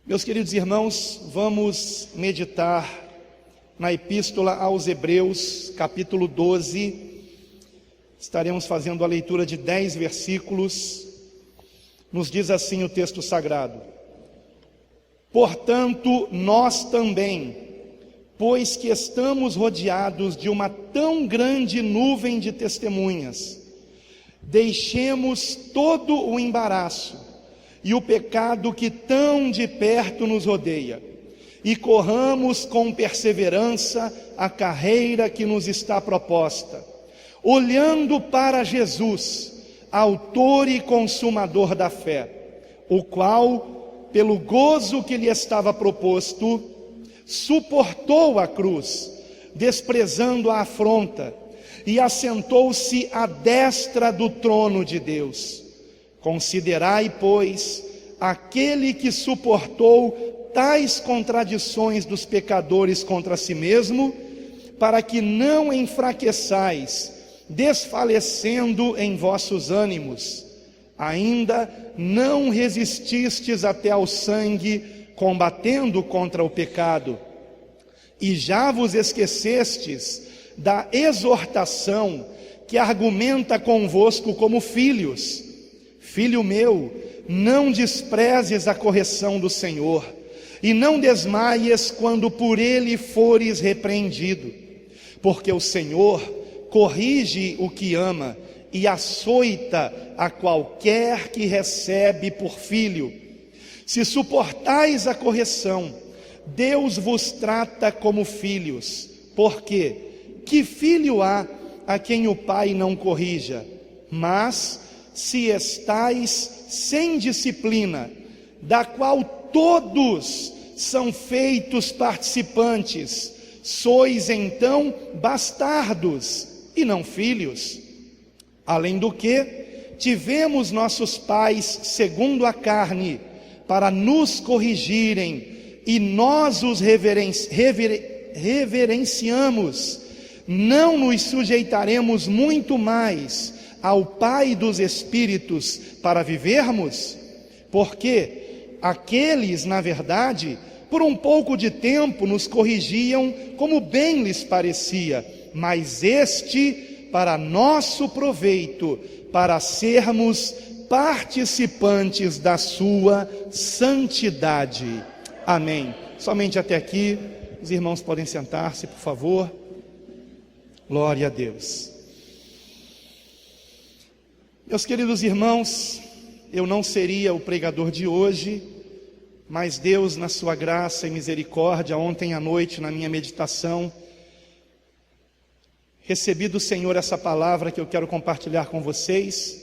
Meus queridos irmãos, vamos meditar na Epístola aos Hebreus, capítulo 12. Estaremos fazendo a leitura de 10 versículos. Nos diz assim o texto sagrado: Portanto, nós também, pois que estamos rodeados de uma tão grande nuvem de testemunhas, deixemos todo o embaraço e o pecado que tão de perto nos rodeia, e corramos com perseverança a carreira que nos está proposta, olhando para Jesus, autor e consumador da fé, o qual, pelo gozo que lhe estava proposto, suportou a cruz, desprezando a afronta, e assentou-se à destra do trono de Deus. Considerai, pois, aquele que suportou tais contradições dos pecadores contra si mesmo, para que não enfraqueçais, desfalecendo em vossos ânimos. Ainda não resististes até ao sangue, combatendo contra o pecado, e já vos esquecestes da exortação que argumenta convosco como filhos. Filho meu, não desprezes a correção do Senhor, e não desmaies quando por ele fores repreendido, porque o Senhor corrige o que ama e açoita a qualquer que recebe por filho. Se suportais a correção, Deus vos trata como filhos, porque que filho há a quem o pai não corrija? Mas se estais sem disciplina, da qual todos são feitos participantes, sois então bastardos e não filhos. Além do que, tivemos nossos pais segundo a carne, para nos corrigirem, e nós os reverenciamos. Não nos sujeitaremos muito mais ao Pai dos Espíritos para vivermos? Porque aqueles, na verdade, por um pouco de tempo nos corrigiam como bem lhes parecia, mas este para nosso proveito, para sermos participantes da sua santidade. Amém. Somente até aqui. Os irmãos podem sentar-se, por favor. Glória a Deus. Meus queridos irmãos, eu não seria o pregador de hoje, mas Deus, na sua graça e misericórdia, ontem à noite, na minha meditação, recebi do Senhor essa palavra que eu quero compartilhar com vocês.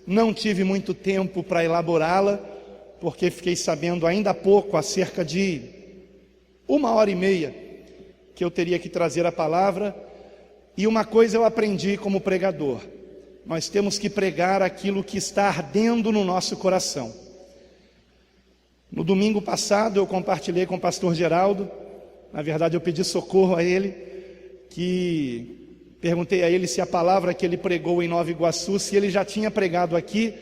Não tive muito tempo para elaborá-la, porque fiquei sabendo ainda há pouco, há cerca de 1h30, que eu teria que trazer a palavra. E uma coisa eu aprendi como pregador: nós temos que pregar aquilo que está ardendo no nosso coração. No domingo passado eu compartilhei com o pastor Geraldo, na verdade eu pedi socorro a ele, perguntei a ele se a palavra que ele pregou em Nova Iguaçu, se ele já tinha pregado aqui,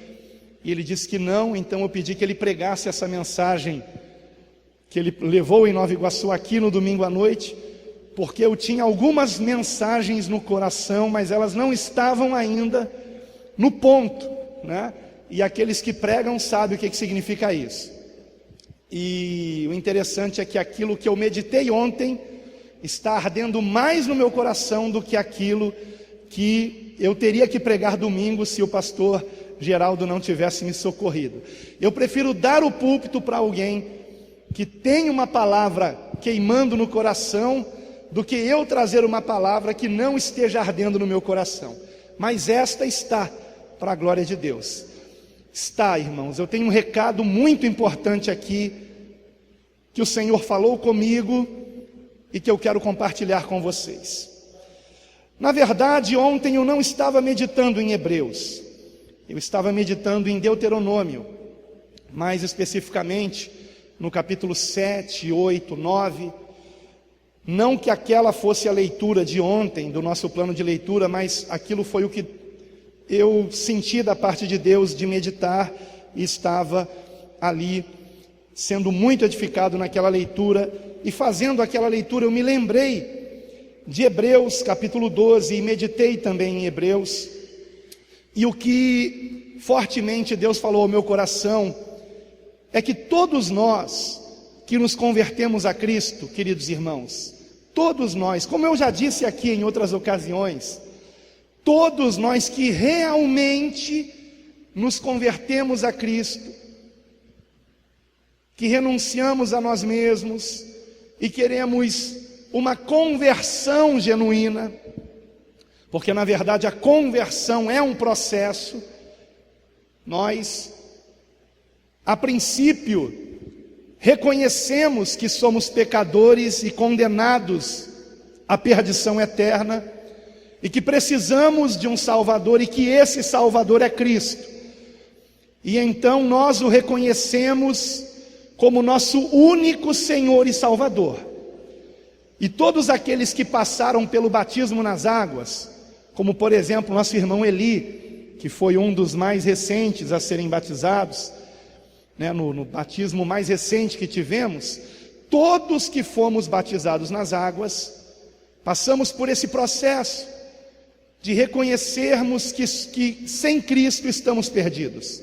e ele disse que não. Então eu pedi que ele pregasse essa mensagem que ele levou em Nova Iguaçu aqui no domingo à noite, porque eu tinha algumas mensagens no coração, mas elas não estavam ainda no ponto, né? E aqueles que pregam sabem o que significa isso. E o interessante é que aquilo que eu meditei ontem está ardendo mais no meu coração do que aquilo que eu teria que pregar domingo se o pastor Geraldo não tivesse me socorrido. Eu prefiro dar o púlpito para alguém que tem uma palavra queimando no coração, do que eu trazer uma palavra que não esteja ardendo no meu coração. Mas esta está, para a glória de Deus. Está, irmãos, eu tenho um recado muito importante aqui, que o Senhor falou comigo, e que eu quero compartilhar com vocês. Na verdade, ontem eu não estava meditando em Hebreus, eu estava meditando em Deuteronômio, mais especificamente, no capítulo 7, 8, 9, não que aquela fosse a leitura de ontem, do nosso plano de leitura, mas aquilo foi o que eu senti da parte de Deus de meditar, e estava ali sendo muito edificado naquela leitura, e fazendo aquela leitura eu me lembrei de Hebreus capítulo 12, e meditei também em Hebreus, e o que fortemente Deus falou ao meu coração, é que todos nós que nos convertemos a Cristo, queridos irmãos, todos nós, como eu já disse aqui em outras ocasiões, todos nós que realmente nos convertemos a Cristo, que renunciamos a nós mesmos e queremos uma conversão genuína, porque na verdade a conversão é um processo, nós, a princípio, reconhecemos que somos pecadores e condenados à perdição eterna, e que precisamos de um Salvador, e que esse Salvador é Cristo, e então nós o reconhecemos como nosso único Senhor e Salvador. E todos aqueles que passaram pelo batismo nas águas, como por exemplo nosso irmão Eli, que foi um dos mais recentes a serem batizados, no batismo mais recente que tivemos, todos que fomos batizados nas águas, passamos por esse processo de reconhecermos que sem Cristo estamos perdidos,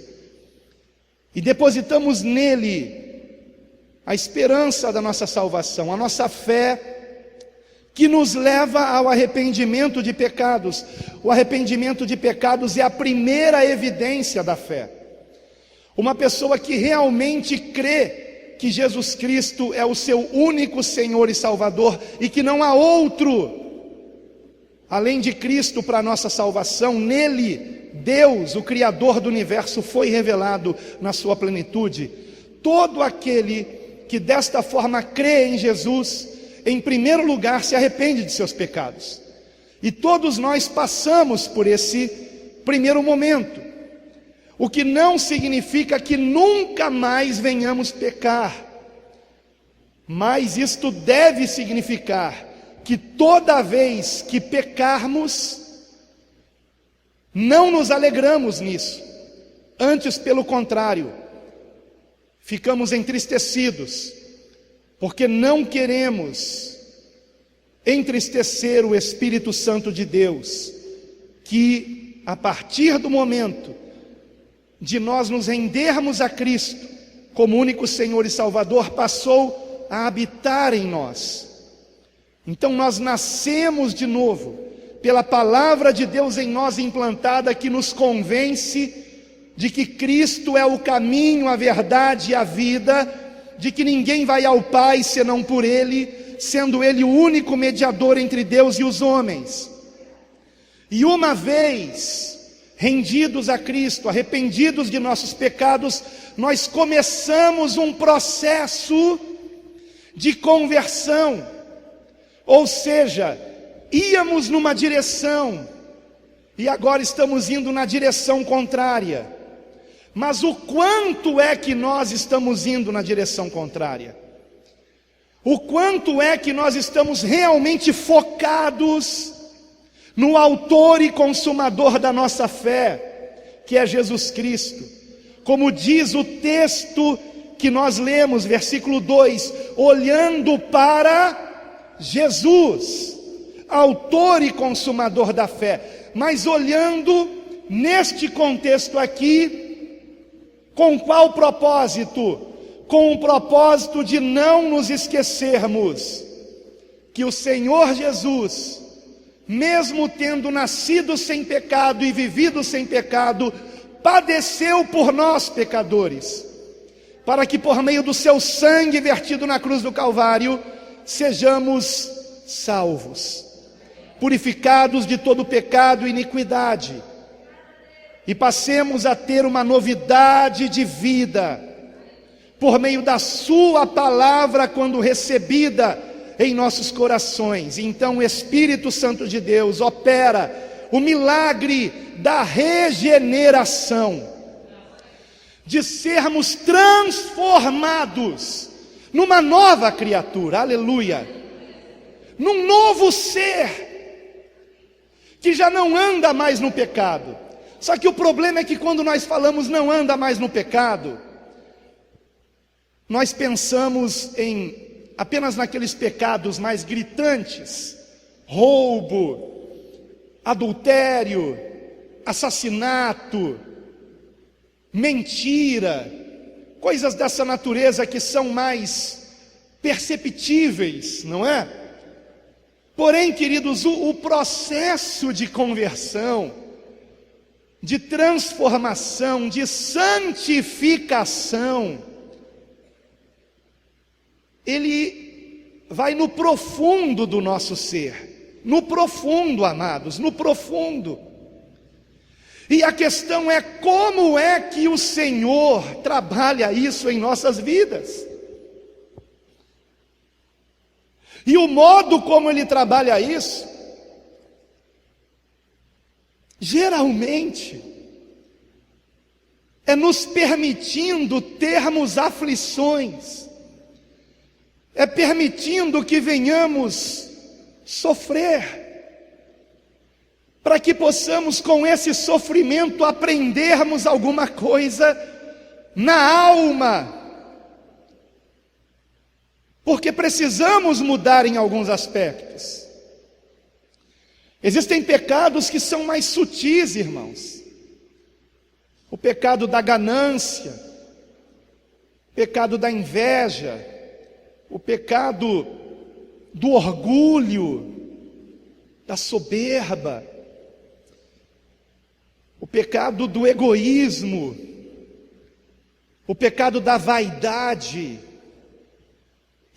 e depositamos nele a esperança da nossa salvação, a nossa fé, que nos leva ao arrependimento de pecados. O arrependimento de pecados é a primeira evidência da fé. Uma pessoa que realmente crê que Jesus Cristo é o seu único Senhor e Salvador, e que não há outro além de Cristo para a nossa salvação, nele, Deus, o Criador do universo, foi revelado na sua plenitude. Todo aquele que desta forma crê em Jesus, em primeiro lugar se arrepende de seus pecados. E todos nós passamos por esse primeiro momento, o que não significa que nunca mais venhamos pecar, mas isto deve significar que toda vez que pecarmos, não nos alegramos nisso, antes pelo contrário, ficamos entristecidos, porque não queremos entristecer o Espírito Santo de Deus, que a partir do momento de nós nos rendermos a Cristo como único Senhor e Salvador, passou a habitar em nós. Então nós nascemos de novo pela palavra de Deus em nós implantada, que nos convence de que Cristo é o caminho, a verdade e a vida, de que ninguém vai ao Pai senão por Ele, sendo Ele o único mediador entre Deus e os homens. E uma vez rendidos a Cristo, arrependidos de nossos pecados, nós começamos um processo de conversão. Ou seja, íamos numa direção e agora estamos indo na direção contrária. Mas o quanto é que nós estamos indo na direção contrária? O quanto é que nós estamos realmente focados no autor e consumador da nossa fé, que é Jesus Cristo? Como diz o texto que nós lemos, versículo 2, olhando para Jesus, autor e consumador da fé, mas olhando neste contexto aqui, com qual propósito? Com o propósito de não nos esquecermos que o Senhor Jesus, mesmo tendo nascido sem pecado e vivido sem pecado, padeceu por nós pecadores, para que por meio do seu sangue vertido na cruz do Calvário, sejamos salvos, purificados de todo pecado e iniquidade, e passemos a ter uma novidade de vida, por meio da sua palavra, quando recebida em nossos corações. Então o Espírito Santo de Deus opera o milagre da regeneração, de sermos transformados numa nova criatura, aleluia, num novo ser, que já não anda mais no pecado. Só que o problema é que quando nós falamos não anda mais no pecado, nós pensamos apenas naqueles pecados mais gritantes: roubo, adultério, assassinato, mentira, coisas dessa natureza que são mais perceptíveis, não é? Porém, queridos, o processo de conversão, de transformação, de santificação, ele vai no profundo do nosso ser, no profundo, amados, no profundo. E a questão é: como é que o Senhor trabalha isso em nossas vidas? E o modo como Ele trabalha isso, geralmente, é nos permitindo termos aflições, é permitindo que venhamos sofrer, para que possamos com esse sofrimento aprendermos alguma coisa na alma, porque precisamos mudar em alguns aspectos. Existem pecados que são mais sutis, irmãos. O pecado da ganância, o pecado da inveja, o pecado do orgulho, da soberba, o pecado do egoísmo, o pecado da vaidade,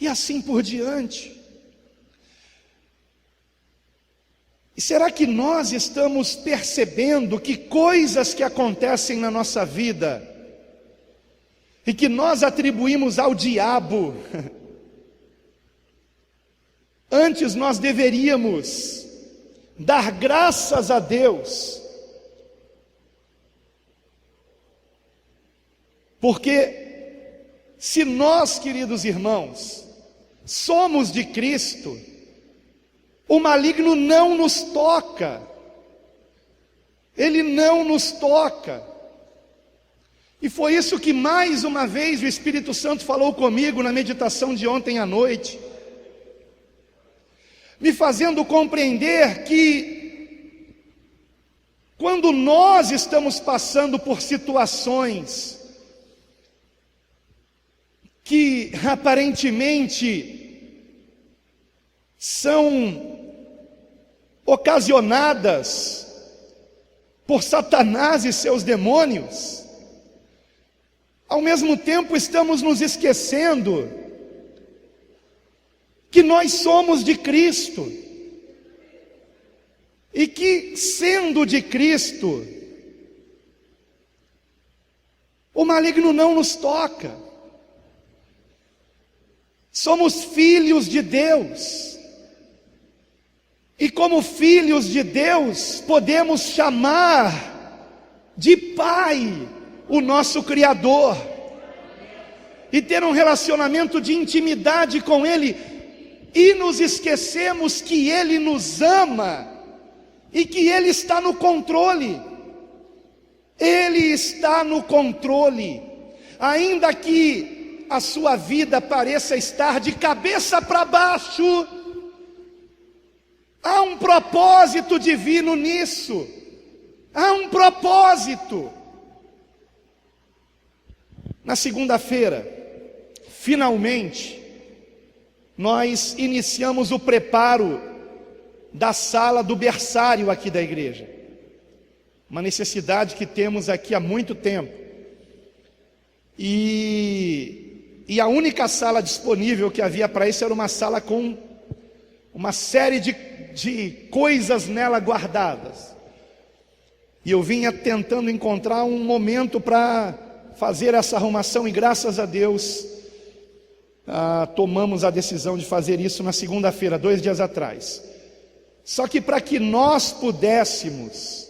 e assim por diante. E será que nós estamos percebendo que coisas que acontecem na nossa vida, e que nós atribuímos ao diabo, antes nós deveríamos dar graças a Deus, porque se nós, queridos irmãos, somos de Cristo, o maligno não nos toca, ele não nos toca. E foi isso que mais uma vez o Espírito Santo falou comigo na meditação de ontem à noite, me fazendo compreender que quando nós estamos passando por situações que aparentemente são ocasionadas por Satanás e seus demônios, ao mesmo tempo estamos nos esquecendo que nós somos de Cristo, e que, sendo de Cristo, o maligno não nos toca. Somos filhos de Deus, e como filhos de Deus, podemos chamar de Pai o nosso Criador, e ter um relacionamento de intimidade com Ele, e nos esquecemos que Ele nos ama, e que Ele está no controle. Ele está no controle, ainda que a sua vida pareça estar de cabeça para baixo, há um propósito divino nisso, há um propósito. Na segunda-feira, finalmente, nós iniciamos o preparo da sala do berçário aqui da igreja, uma necessidade que temos aqui há muito tempo, e a única sala disponível que havia para isso era uma sala com uma série de coisas nela guardadas, e eu vinha tentando encontrar um momento para fazer essa arrumação, e graças a Deus tomamos a decisão de fazer isso na segunda-feira, 2 dias atrás. Só que para que nós pudéssemos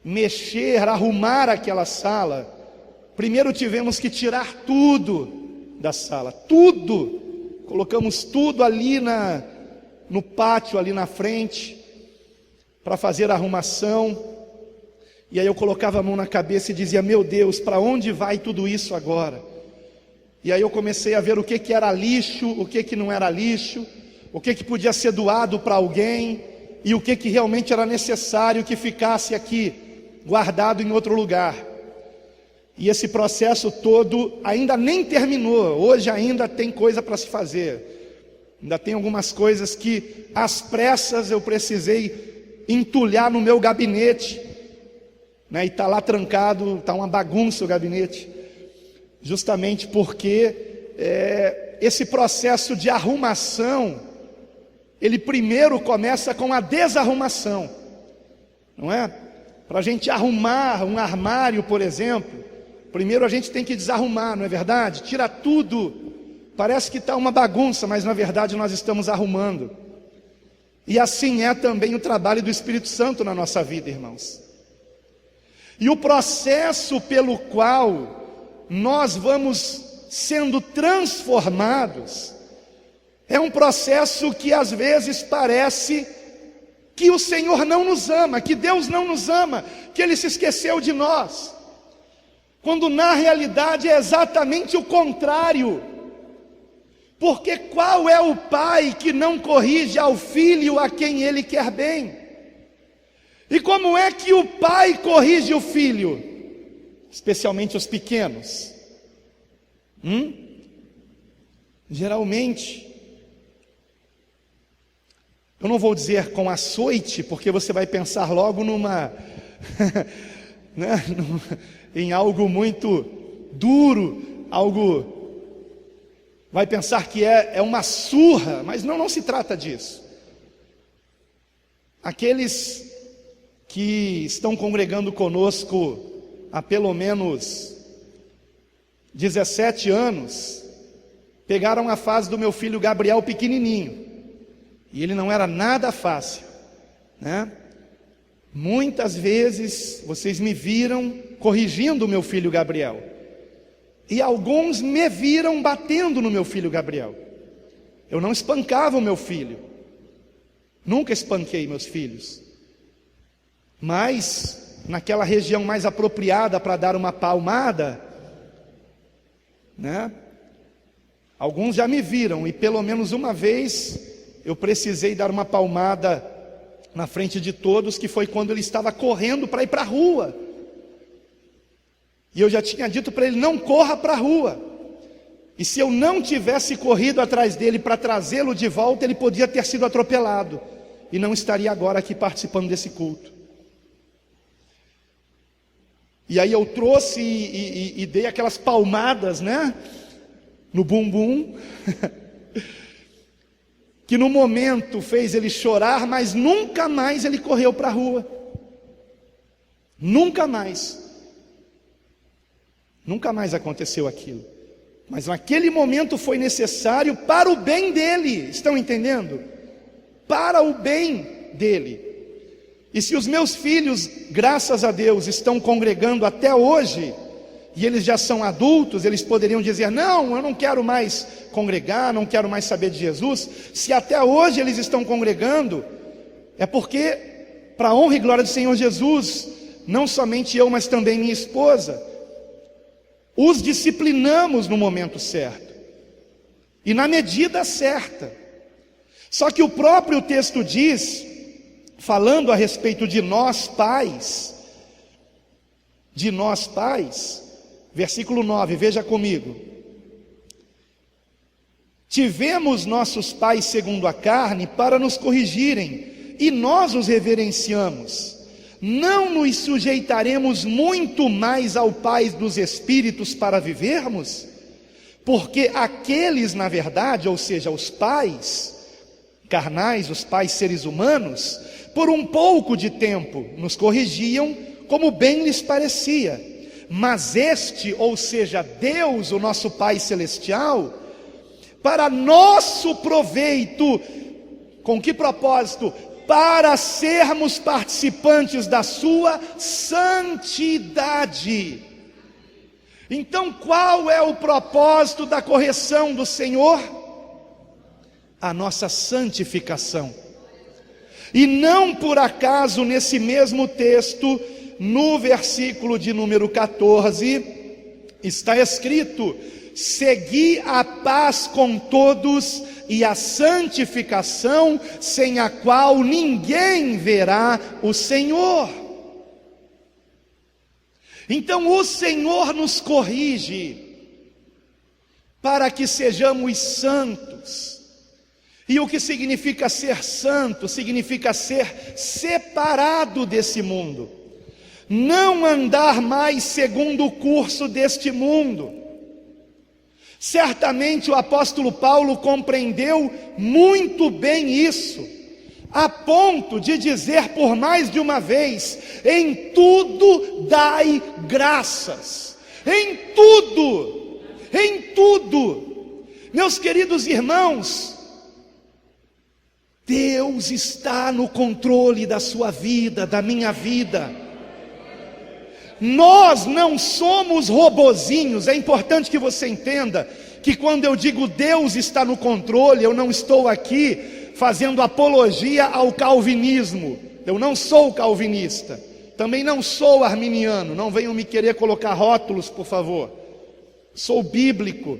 mexer, arrumar aquela sala, primeiro tivemos que tirar tudo da sala, tudo, colocamos tudo ali no pátio, ali na frente, para fazer a arrumação. E aí eu colocava a mão na cabeça e dizia: meu Deus, para onde vai tudo isso agora? E aí eu comecei a ver o que era lixo, o que não era lixo, o que podia ser doado para alguém, e o que realmente era necessário que ficasse aqui, guardado em outro lugar. E esse processo todo ainda nem terminou, hoje ainda tem coisa para se fazer. Ainda tem algumas coisas que, às pressas, eu precisei entulhar no meu gabinete, né? E está lá trancado, está uma bagunça o gabinete, justamente porque esse processo de arrumação, ele primeiro começa com a desarrumação, não é? Para a gente arrumar um armário, por exemplo, primeiro a gente tem que desarrumar, não é verdade? Tira tudo, parece que está uma bagunça, mas na verdade nós estamos arrumando. E assim é também o trabalho do Espírito Santo na nossa vida, irmãos. E o processo pelo qual nós vamos sendo transformados é um processo que às vezes parece que o Senhor não nos ama, que Deus não nos ama, que Ele se esqueceu de nós, quando na realidade é exatamente o contrário. Porque qual é o pai que não corrige ao filho a quem ele quer bem? E como é que o pai corrige o filho? Especialmente os pequenos. Geralmente, eu não vou dizer com açoite, porque você vai pensar logo numa né, em algo muito duro, algo, vai pensar que é uma surra, mas não se trata disso. Aqueles que estão congregando conosco há pelo menos 17 anos, pegaram a fase do meu filho Gabriel pequenininho, e ele não era nada fácil, né? Muitas vezes vocês me viram corrigindo o meu filho Gabriel, e alguns me viram batendo no meu filho Gabriel. Eu não espancava o meu filho, nunca espanquei meus filhos, mas naquela região mais apropriada para dar uma palmada, né? Alguns já me viram, e pelo menos uma vez eu precisei dar uma palmada na frente de todos, que foi quando ele estava correndo para ir para a rua. E eu já tinha dito para ele: não corra para a rua. E se eu não tivesse corrido atrás dele para trazê-lo de volta, ele podia ter sido atropelado, e não estaria agora aqui participando desse culto. E aí eu trouxe e dei aquelas palmadas, né, no bumbum, que no momento fez ele chorar, mas nunca mais ele correu para a rua. Nunca mais aconteceu aquilo. Mas naquele momento foi necessário para o bem dele, estão entendendo? Para o bem dele. E se os meus filhos, graças a Deus, estão congregando até hoje, e eles já são adultos, eles poderiam dizer: não, eu não quero mais congregar, não quero mais saber de Jesus. Se até hoje eles estão congregando, é porque, para a honra e glória do Senhor Jesus, não somente eu, mas também minha esposa, os disciplinamos no momento certo, e na medida certa. Só que o próprio texto diz, falando a respeito de nós pais, versículo 9, veja comigo: tivemos nossos pais segundo a carne para nos corrigirem, e nós os reverenciamos. Não nos sujeitaremos muito mais ao Pai dos Espíritos para vivermos? Porque aqueles, na verdade, ou seja, os pais carnais, os pais seres humanos, por um pouco de tempo nos corrigiam como bem lhes parecia. Mas este, ou seja, Deus, o nosso Pai Celestial, para nosso proveito, com que propósito? Para sermos participantes da sua santidade. Então, qual é o propósito da correção do Senhor? A nossa santificação. E não por acaso nesse mesmo texto, no versículo de número 14, está escrito segui a paz com todos e a santificação, sem a qual ninguém verá o Senhor. Então o Senhor nos corrige para que sejamos santos. E o que significa ser santo? Significa ser separado desse mundo. Não andar mais segundo o curso deste mundo. Certamente o apóstolo Paulo compreendeu muito bem isso, a ponto de dizer por mais de uma vez: em tudo dai graças. Em tudo, em tudo. Meus queridos irmãos, Deus está no controle da sua vida, da minha vida. Nós não somos robozinhos. É importante que você entenda que quando eu digo Deus está no controle, eu não estou aqui fazendo apologia ao calvinismo. Eu não sou calvinista, também não sou arminiano. Não venham me querer colocar rótulos, por favor. Sou bíblico.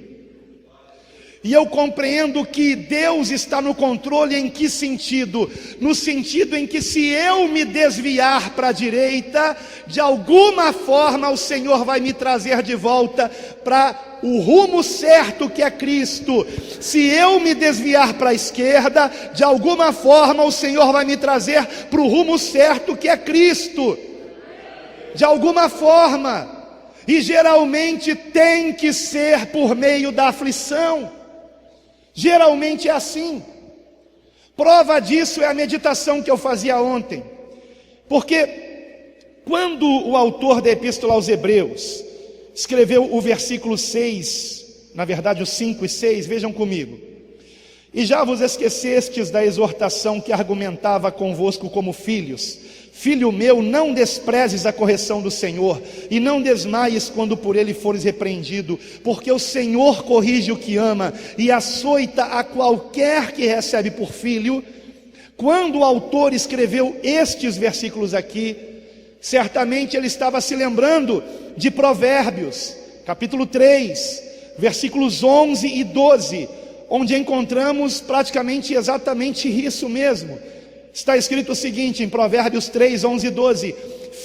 E eu compreendo que Deus está no controle em que sentido? No sentido em que se eu me desviar para a direita, de alguma forma o Senhor vai me trazer de volta para o rumo certo que é Cristo. Se eu me desviar para a esquerda, de alguma forma o Senhor vai me trazer para o rumo certo que é Cristo. De alguma forma. E geralmente tem que ser por meio da aflição. Geralmente é assim. Prova disso é a meditação que eu fazia ontem. Porque quando o autor da Epístola aos Hebreus escreveu o versículo 6, na verdade os 5 e 6, vejam comigo: e já vos esquecestes da exortação que argumentava convosco como filhos. Filho meu, não desprezes a correção do Senhor, e não desmaies quando por ele fores repreendido, porque o Senhor corrige o que ama, e açoita a qualquer que recebe por filho. Quando o autor escreveu estes versículos aqui, certamente ele estava se lembrando de Provérbios, capítulo 3, versículos 11 e 12, onde encontramos praticamente exatamente isso mesmo. Está escrito o seguinte em Provérbios 3, 11 e 12: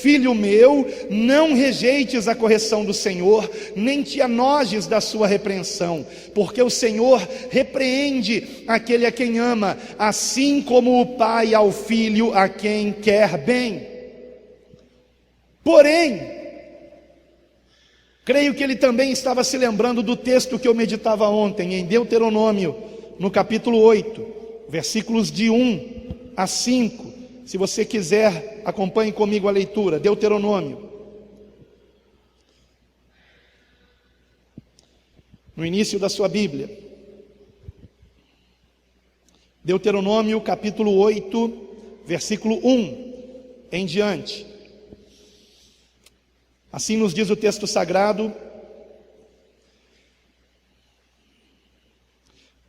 filho meu, não rejeites a correção do Senhor, nem te enojes da sua repreensão, porque o Senhor repreende aquele a quem ama, assim como o pai ao filho a quem quer bem. Porém, creio que ele também estava se lembrando do texto que eu meditava ontem, em Deuteronômio, no capítulo 8, versículos de 1 a 5, se você quiser, acompanhe comigo a leitura. Deuteronômio, no início da sua Bíblia. Deuteronômio capítulo 8, versículo 1 em diante. Assim nos diz o texto sagrado: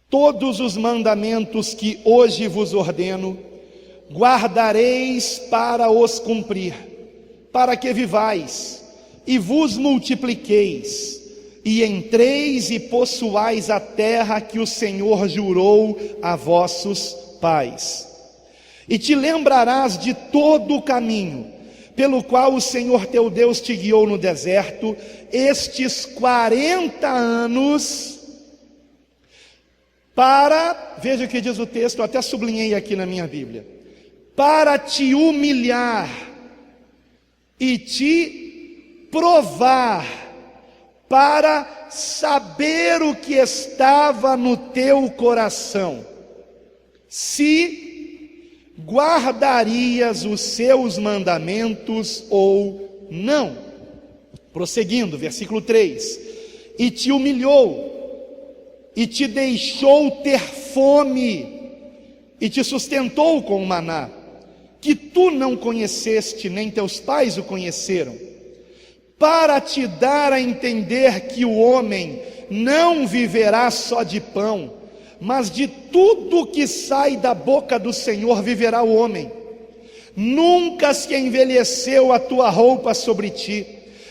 todos os mandamentos que hoje vos ordeno, guardareis para os cumprir, para que vivais e vos multipliqueis, e entreis e possuais a terra que o Senhor jurou a vossos pais. E te lembrarás de todo o caminho pelo qual o Senhor teu Deus te guiou no deserto, estes 40 anos, veja o que diz o texto, eu até sublinhei aqui na minha Bíblia: para te humilhar e te provar, para saber o que estava no teu coração, se guardarias os seus mandamentos ou não. Prosseguindo, versículo 3: e te humilhou, e te deixou ter fome, e te sustentou com o maná, que tu não conheceste, nem teus pais o conheceram, para te dar a entender que o homem não viverá só de pão, mas de tudo que sai da boca do Senhor viverá o homem. Nunca se envelheceu a tua roupa sobre ti,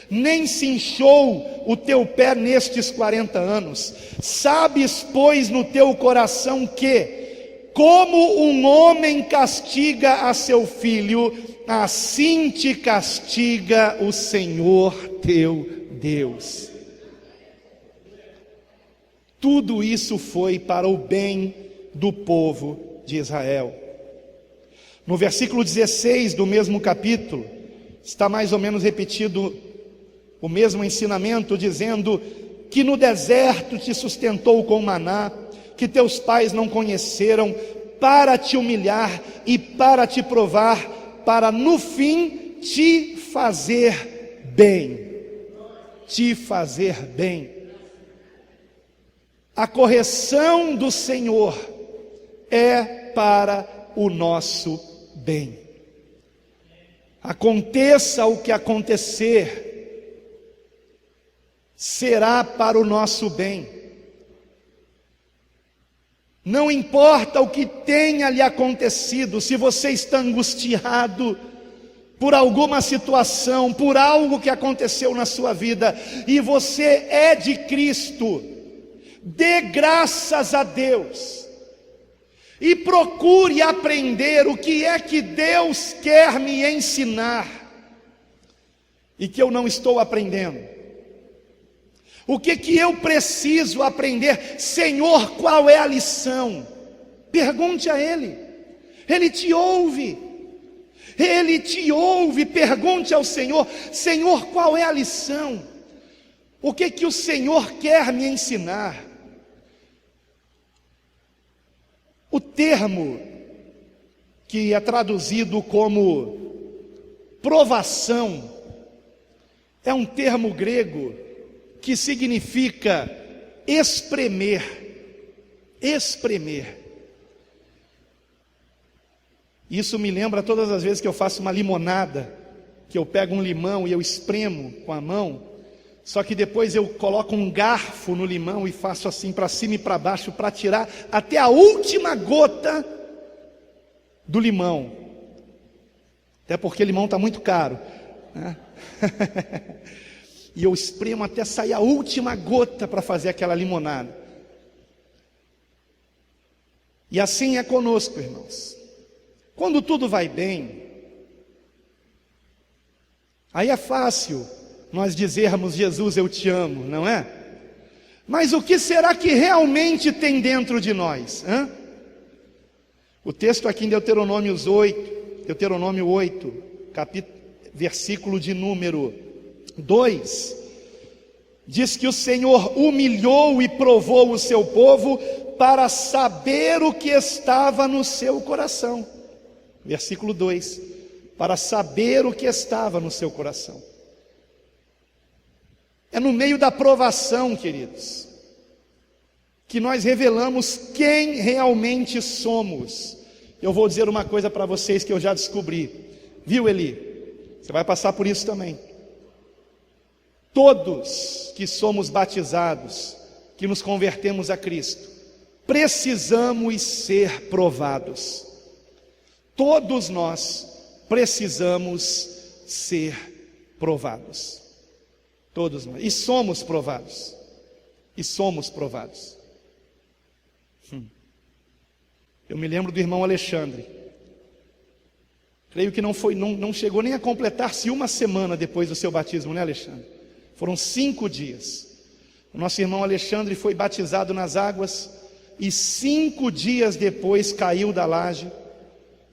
nem se inchou o teu pé nestes 40 anos. Sabes, pois, no teu coração que, como um homem castiga a seu filho, assim te castiga o Senhor teu Deus. Tudo isso foi para o bem do povo de Israel. No versículo 16 do mesmo capítulo, está mais ou menos repetido o mesmo ensinamento, dizendo que no deserto te sustentou com maná, que teus pais não conheceram, para te humilhar e para te provar, para no fim te fazer bem. Te fazer bem. A correção do Senhor é para o nosso bem. Aconteça o que acontecer, será para o nosso bem. Não importa o que tenha lhe acontecido, se você está angustiado por alguma situação, por algo que aconteceu na sua vida, e você é de Cristo, dê graças a Deus. E procure aprender o que é que Deus quer me ensinar e que eu não estou aprendendo. O que que eu preciso aprender? Senhor, qual é a lição? Pergunte a Ele. Ele te ouve. Ele te ouve. Pergunte ao Senhor: Senhor, qual é a lição? O que que o Senhor quer me ensinar? O termo que é traduzido como provação é um termo grego que significa espremer. Espremer. Isso me lembra todas as vezes que eu faço uma limonada, que eu pego um limão e eu espremo com a mão, só que depois eu coloco um garfo no limão e faço assim para cima e para baixo para tirar até a última gota do limão. Até porque limão está muito caro, né? E eu espremo até sair a última gota para fazer aquela limonada. E assim é conosco, irmãos. Quando tudo vai bem, aí é fácil nós dizermos: Jesus, eu te amo, não é? Mas o que será que realmente tem dentro de nós? O texto aqui em Deuteronômio 8, versículo de número 2, diz que o Senhor humilhou e provou o seu povo para saber o que estava no seu coração. Versículo 2, para saber o que estava no seu coração. É no meio da provação, queridos, que nós revelamos quem realmente somos. Eu vou dizer uma coisa para vocês que eu já descobri. Viu, Eli? Você vai passar por isso também. Todos que somos batizados, que nos convertemos a Cristo, precisamos ser provados. Todos nós precisamos ser provados. Todos nós. E somos provados. E somos provados. Eu me lembro do irmão Alexandre. Creio que não chegou nem a completar-se uma semana depois do seu batismo, né, Alexandre? Foram 5 dias. O nosso irmão Alexandre foi batizado nas águas e 5 dias depois caiu da laje,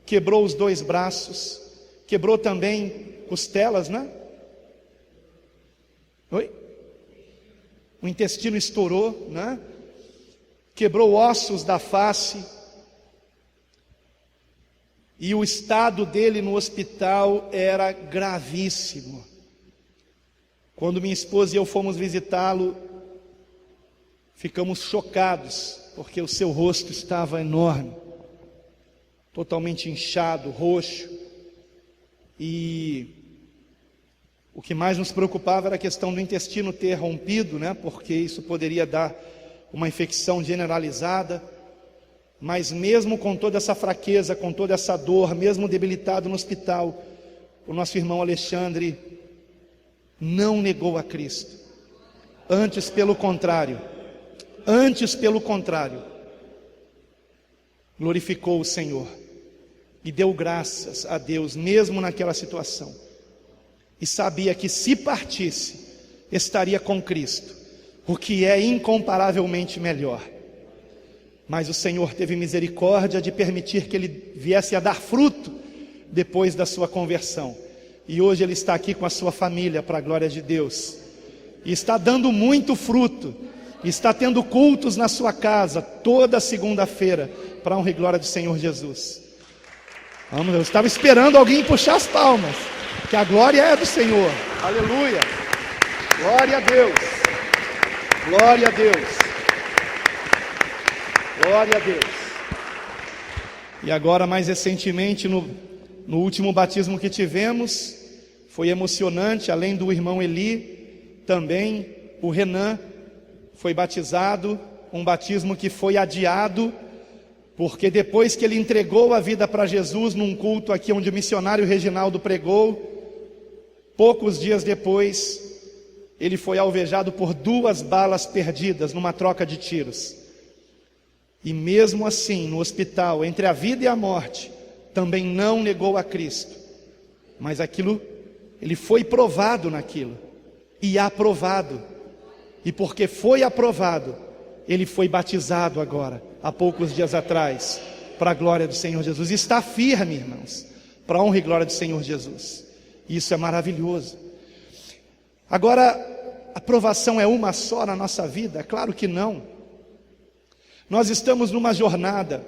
quebrou os 2 braços, quebrou também costelas, né? Oi? O intestino estourou, né? Quebrou ossos da face. E o estado dele no hospital era gravíssimo. Quando minha esposa e eu fomos visitá-lo, ficamos chocados, porque o seu rosto estava enorme, totalmente inchado, roxo. E o que mais nos preocupava era a questão do intestino ter rompido, né? Porque isso poderia dar uma infecção generalizada. Mas mesmo com toda essa fraqueza, com toda essa dor, mesmo debilitado no hospital, o nosso irmão Alexandre não negou a Cristo. Antes pelo contrário, glorificou o Senhor e deu graças a Deus mesmo naquela situação. E sabia que se partisse, estaria com Cristo, o que é incomparavelmente melhor. Mas o Senhor teve misericórdia de permitir que ele viesse a dar fruto depois da sua conversão. E hoje ele está aqui com a sua família, para a glória de Deus. E está dando muito fruto. Está tendo cultos na sua casa, toda segunda-feira, para a honra e glória do Senhor Jesus. Vamos, eu estava esperando alguém puxar as palmas, que a glória é do Senhor. Aleluia. Glória a Deus. Glória a Deus. Glória a Deus. E agora, mais recentemente, no último batismo que tivemos, foi emocionante. Além do irmão Eli, também o Renan foi batizado, um batismo que foi adiado, porque depois que ele entregou a vida para Jesus num culto aqui onde o missionário Reginaldo pregou, poucos dias depois, ele foi alvejado por 2 balas perdidas numa troca de tiros. E mesmo assim, no hospital, entre a vida e a morte, também não negou a Cristo. Mas ele foi provado naquilo, e aprovado. E porque foi aprovado, ele foi batizado agora, há poucos dias atrás, para a glória do Senhor Jesus. Está firme, irmãos, para a honra e glória do Senhor Jesus. Isso é maravilhoso. Agora, a aprovação é uma só na nossa vida? Claro que não. Nós estamos numa jornada,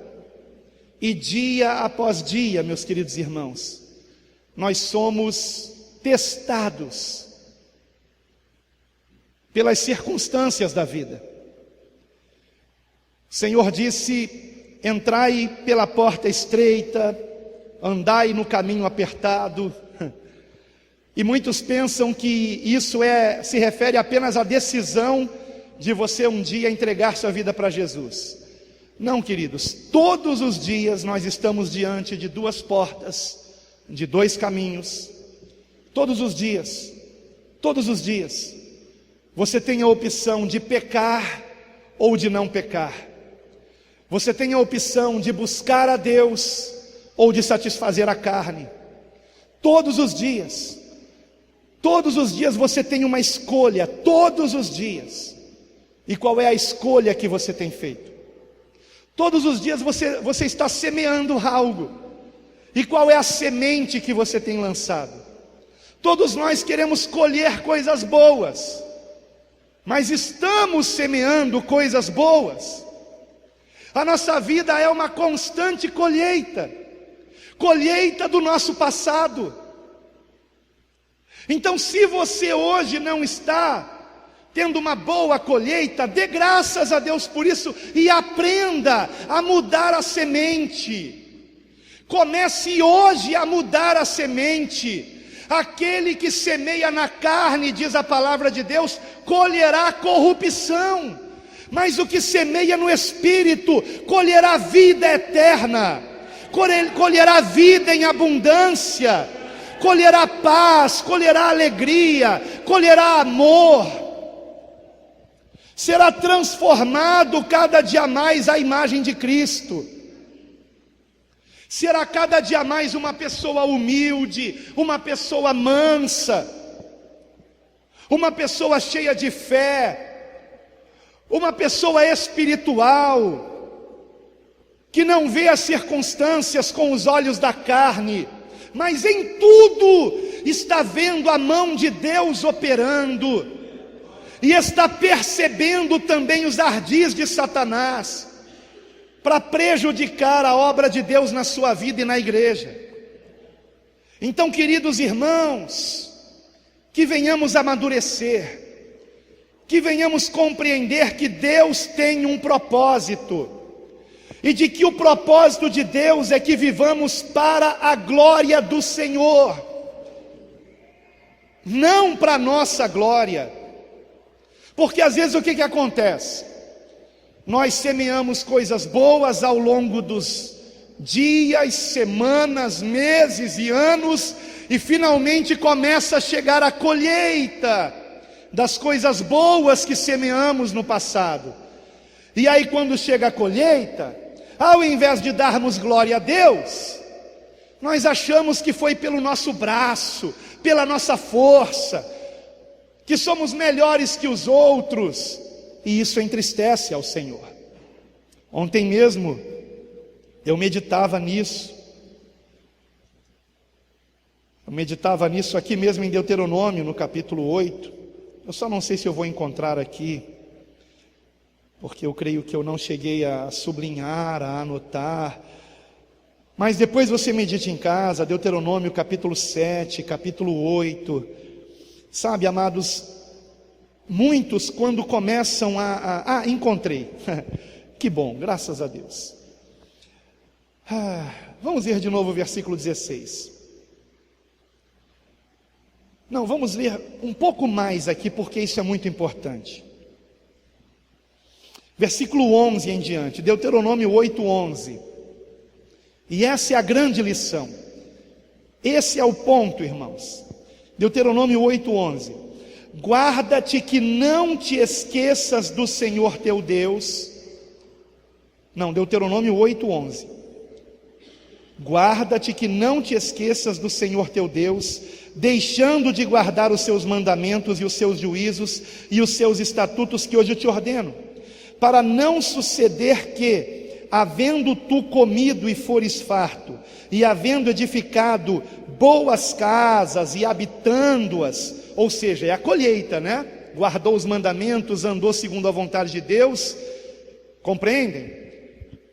e dia após dia, meus queridos irmãos, nós somos testados pelas circunstâncias da vida. O Senhor disse: entrai pela porta estreita, andai no caminho apertado. E muitos pensam que isso se refere apenas à decisão de você um dia entregar sua vida para Jesus. Não, queridos, todos os dias nós estamos diante de 2 portas, de 2 caminhos. Todos os dias, você tem a opção de pecar ou de não pecar. Você tem a opção de buscar a Deus ou de satisfazer a carne. Todos os dias você tem uma escolha, todos os dias. E qual é a escolha que você tem feito? Todos os dias você está semeando algo. E qual é a semente que você tem lançado? Todos nós queremos colher coisas boas, mas estamos semeando coisas boas? A nossa vida é uma constante colheita do nosso passado. Então, se você hoje não está tendo uma boa colheita, dê graças a Deus por isso e aprenda a mudar a semente. Comece hoje a mudar a semente. Aquele que semeia na carne, diz a palavra de Deus, colherá corrupção, mas o que semeia no Espírito colherá vida eterna, colherá vida em abundância, colherá paz, colherá alegria, colherá amor, será transformado cada dia mais à imagem de Cristo. Será cada dia mais uma pessoa humilde, uma pessoa mansa, uma pessoa cheia de fé, uma pessoa espiritual, que não vê as circunstâncias com os olhos da carne, mas em tudo está vendo a mão de Deus operando, e está percebendo também os ardis de Satanás, para prejudicar a obra de Deus na sua vida e na igreja. Então, queridos irmãos, que venhamos amadurecer, que venhamos compreender que Deus tem um propósito, e de que o propósito de Deus é que vivamos para a glória do Senhor, não para a nossa glória. Porque às vezes o que acontece? Nós semeamos coisas boas ao longo dos dias, semanas, meses e anos, e finalmente começa a chegar a colheita das coisas boas que semeamos no passado. E aí, quando chega a colheita, ao invés de darmos glória a Deus, nós achamos que foi pelo nosso braço, pela nossa força, que somos melhores que os outros, e isso entristece ao Senhor. Ontem mesmo eu meditava nisso. Eu meditava nisso aqui mesmo em Deuteronômio, no capítulo 8. Eu só não sei se eu vou encontrar aqui, porque eu creio que eu não cheguei a sublinhar, a anotar. Mas depois você medite em casa, Deuteronômio capítulo 7, capítulo 8. Sabe, amados, muitos quando começam encontrei. Que bom, graças a Deus. Vamos ler de novo o versículo 16. Não, vamos ler um pouco mais aqui, porque isso é muito importante. Versículo 11 em diante, Deuteronômio 8:11. E essa é a grande lição. Esse é o ponto, irmãos. Deuteronômio 8:11. Guarda-te que não te esqueças do Senhor teu Deus. Não, Deuteronômio 8:11. Guarda-te que não te esqueças do Senhor teu Deus, deixando de guardar os seus mandamentos e os seus juízos e os seus estatutos que hoje te ordeno, para não suceder que, havendo tu comido e fores farto, e havendo edificado boas casas e habitando-as, ou seja, é a colheita, né? Guardou os mandamentos, andou segundo a vontade de Deus, compreendem?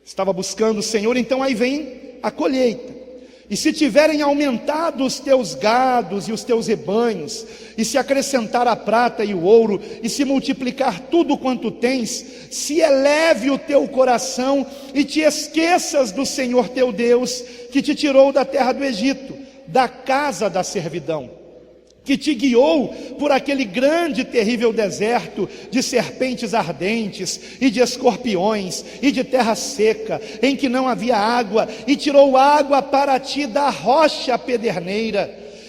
Estava buscando o Senhor, então aí vem a colheita. E se tiverem aumentado os teus gados e os teus rebanhos, e se acrescentar a prata e o ouro, e se multiplicar tudo quanto tens, se eleve o teu coração e te esqueças do Senhor teu Deus, que te tirou da terra do Egito, da casa da servidão, que te guiou por aquele grande e terrível deserto de serpentes ardentes e de escorpiões e de terra seca, em que não havia água, e tirou água para ti da rocha pederneira,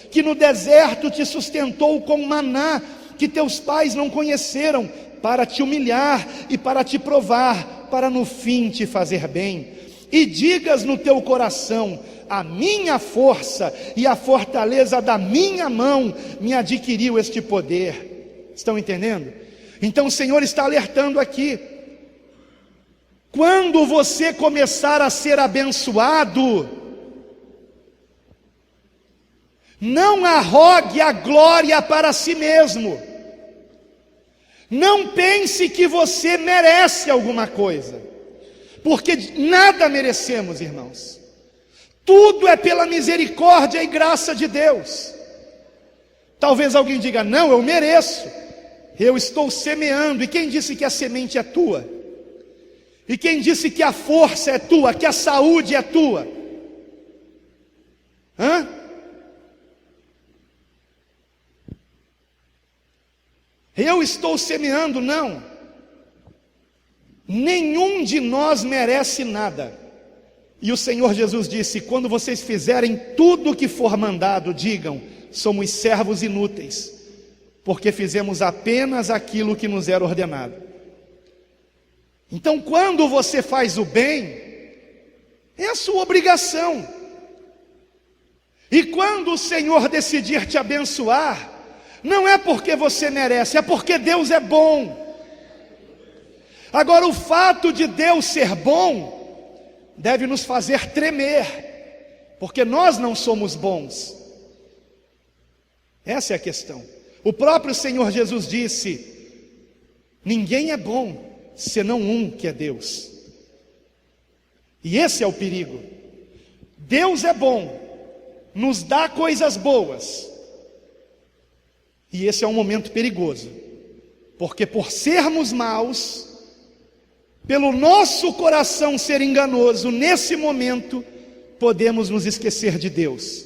que no deserto te sustentou com maná, que teus pais não conheceram, para te humilhar e para te provar, para no fim te fazer bem. E digas no teu coração: a minha força e a fortaleza da minha mão me adquiriu este poder. Estão entendendo? Então o Senhor está alertando aqui. Quando você começar a ser abençoado, não arrogue a glória para si mesmo. Não pense que você merece alguma coisa, porque nada merecemos, irmãos. Tudo é pela misericórdia e graça de Deus. Talvez alguém diga: não, eu mereço, eu estou semeando. E quem disse que a semente é tua? E quem disse que a força é tua, que a saúde é tua? Eu estou semeando? Não. Nenhum de nós merece nada. E o Senhor Jesus disse: quando vocês fizerem tudo o que for mandado, digam: somos servos inúteis, porque fizemos apenas aquilo que nos era ordenado. Então, quando você faz o bem, é a sua obrigação. E quando o Senhor decidir te abençoar, não é porque você merece, é porque Deus é bom. Agora, o fato de Deus ser bom deve nos fazer tremer, porque nós não somos bons. Essa é a questão. O próprio Senhor Jesus disse: ninguém é bom, senão um, que é Deus. E esse é o perigo. Deus é bom, nos dá coisas boas, e esse é um momento perigoso, porque por sermos maus, pelo nosso coração ser enganoso, nesse momento, podemos nos esquecer de Deus,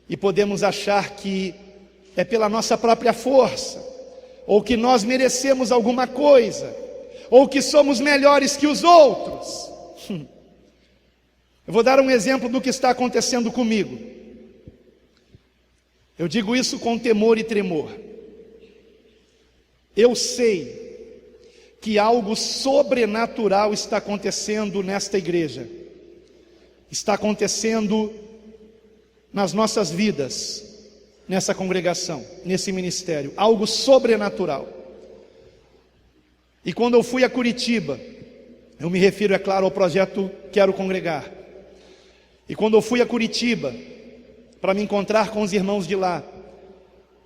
e podemos achar que é pela nossa própria força, ou que nós merecemos alguma coisa, ou que somos melhores que os outros. Eu vou dar um exemplo do que está acontecendo comigo. Eu digo isso com temor e tremor. Eu sei que algo sobrenatural está acontecendo nesta igreja, está acontecendo nas nossas vidas, nessa congregação, nesse ministério, algo sobrenatural. E quando eu fui a Curitiba, eu me refiro, é claro, ao projeto Quero Congregar. E quando eu fui a Curitiba, para me encontrar com os irmãos de lá,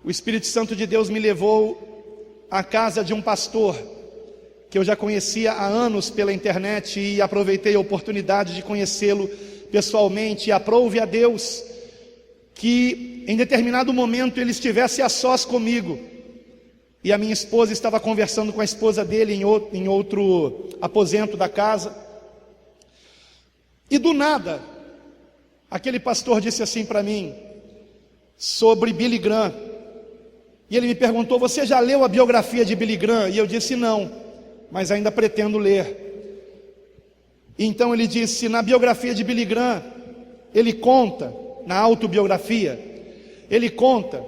o Espírito Santo de Deus me levou à casa de um pastor, que eu já conhecia há anos pela internet, e aproveitei a oportunidade de conhecê-lo pessoalmente, e aprove a Deus que em determinado momento ele estivesse a sós comigo, e a minha esposa estava conversando com a esposa dele em outro aposento da casa, e do nada, aquele pastor disse assim para mim, sobre Billy Graham, e ele me perguntou: você já leu a biografia de Billy Graham? E eu disse: não, mas ainda pretendo ler. E então ele disse: na biografia de Billy Graham, ele conta, na autobiografia, ele conta,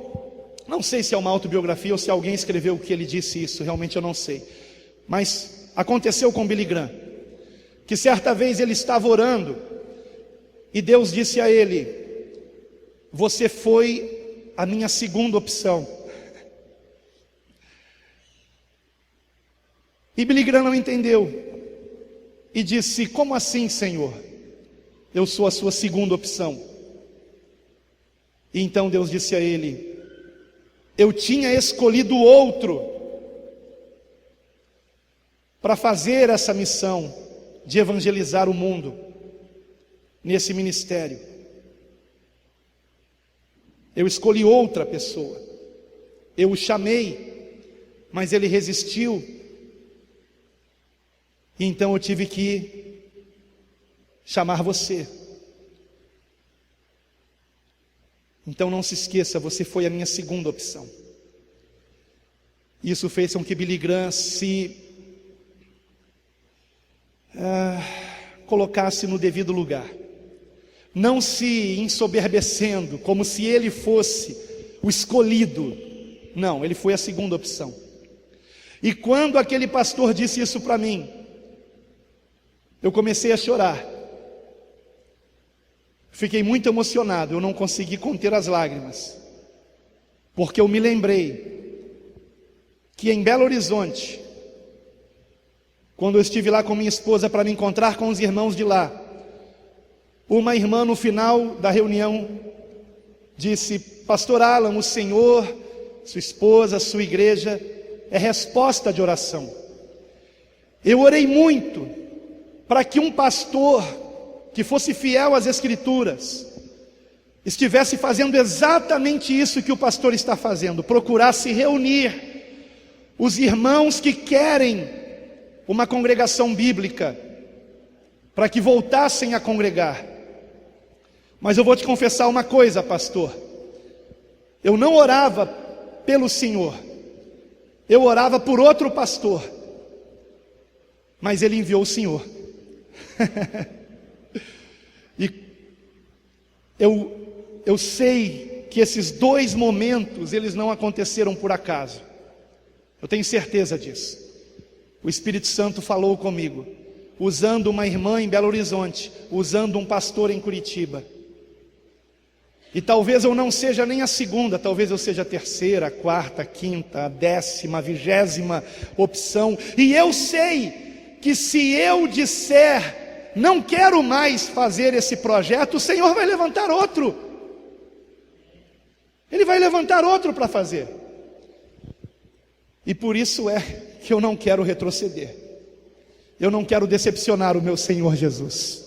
não sei se é uma autobiografia ou se alguém escreveu que ele disse isso, realmente eu não sei, mas aconteceu com Billy Graham, que certa vez ele estava orando, e Deus disse a ele: você foi a minha segunda opção. E Billy Graham não entendeu, e disse: como assim, Senhor? Eu sou a sua segunda opção. E então Deus disse a ele: eu tinha escolhido outro para fazer essa missão de evangelizar o mundo nesse ministério. Eu escolhi outra pessoa, eu o chamei, mas ele resistiu, e então eu tive que chamar você. Então não se esqueça, você foi a minha segunda opção. Isso fez com que Billy Graham se colocasse no devido lugar, não se ensoberbecendo, como se ele fosse o escolhido. Não, ele foi a segunda opção. E quando aquele pastor disse isso para mim, eu comecei a chorar. Fiquei muito emocionado, eu não consegui conter as lágrimas, porque eu me lembrei que em Belo Horizonte, quando eu estive lá com minha esposa para me encontrar com os irmãos de lá, uma irmã no final da reunião disse: pastor Alan, o Senhor, sua esposa, sua igreja é resposta de oração. Eu orei muito para que um pastor que fosse fiel às Escrituras estivesse fazendo exatamente isso que o pastor está fazendo, procurasse reunir os irmãos que querem uma congregação bíblica, para que voltassem a congregar. Mas eu vou te confessar uma coisa, pastor, eu não orava pelo Senhor, eu orava por outro pastor, mas ele enviou o Senhor. E eu sei que esses dois momentos, eles não aconteceram por acaso. Eu tenho certeza disso. O Espírito Santo falou comigo, usando uma irmã em Belo Horizonte, usando um pastor em Curitiba. E talvez eu não seja nem a segunda, talvez eu seja a terceira, a quarta, a quinta, a 10ª, a 20ª opção. E eu sei que se eu disser: não quero mais fazer esse projeto, o Senhor vai levantar outro. Ele vai levantar outro para fazer. E por isso é que eu não quero retroceder. Eu não quero decepcionar o meu Senhor Jesus.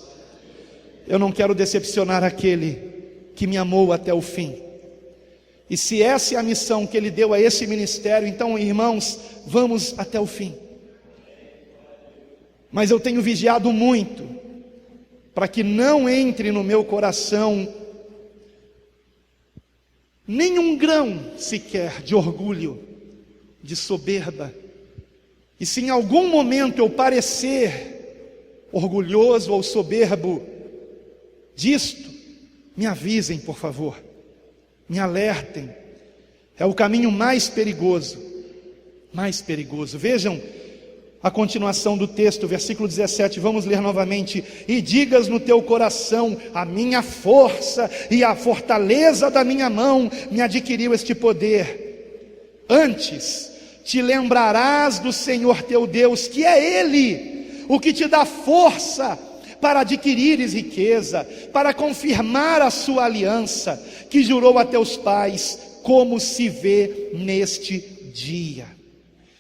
Eu não quero decepcionar aquele que me amou até o fim. E se essa é a missão que Ele deu a esse ministério, então, irmãos, vamos até o fim. Mas eu tenho vigiado muito, para que não entre no meu coração nenhum grão sequer de orgulho, de soberba. E se em algum momento eu parecer orgulhoso ou soberbo disto, me avisem, por favor. me alertem. É o caminho mais perigoso, mais perigoso. Vejam a continuação do texto, versículo 17, vamos ler novamente. E digas no teu coração: a minha força e a fortaleza da minha mão me adquiriu este poder. Antes te lembrarás do Senhor teu Deus, que é Ele o que te dá força para adquirires riqueza, para confirmar a sua aliança, que jurou a teus pais, como se vê neste dia.